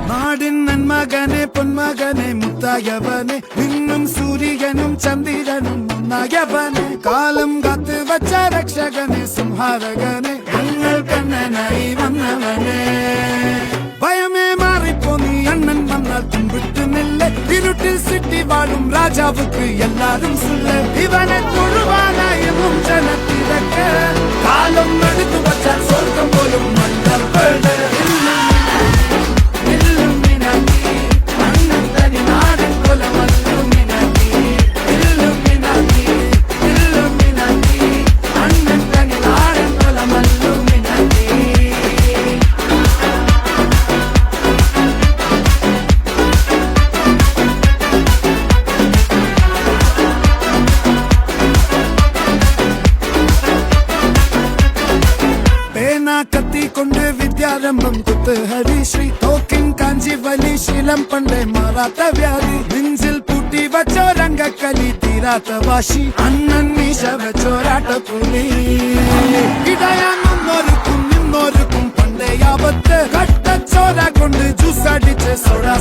നാടിൻ നന്മകനെ പൊന്മകനെ മുത്തായവനെ നിന്നും സൂര്യനും ചന്ദ്രനും ഒന്നായവനെ കാലം കാത്ത് വച്ച രക്ഷകനെ സംഹാരകനെ ഞങ്ങൾ കണ്ണനായി വന്നവനെ ഭയമേ മാറിപ്പോ നീ അണ്ണൻ വന്നാൽ തുമ്പിട്ടുന്നില്ല ഇരുട്ടിൽ സിറ്റി വാഴും രാജാവുക്ക് എല്ലാരും സുല്ല ഇവനെ തൊഴുവാനായും ജനത്തിരക്ക് കാലം എടുത്തു വച്ചാൽ സ്വർഗം പോലും മണ്ണർപ്പേട് കത്തിക്കൊണ്ട് വിദ്യാരംഭം കുത്ത് ഹരിശ്രീ തോക്കിൻ കാഞ്ചി വലി ശീലം പണ്ടേ മാറാത്ത വ്യാധി നെഞ്ചിൽ പൂട്ടി വച്ചോരംഗക്കലി തീരാത്ത വാശി അണ്ണൻ മീശ വെച്ചോരാട്ട പുലി ഇടയാൻ നിന്നോർക്കും പണ്ടേ ആപത്ത് കട്ടച്ചോര കൊണ്ട് ജ്യൂസ് അടിച്ച് സോഡാ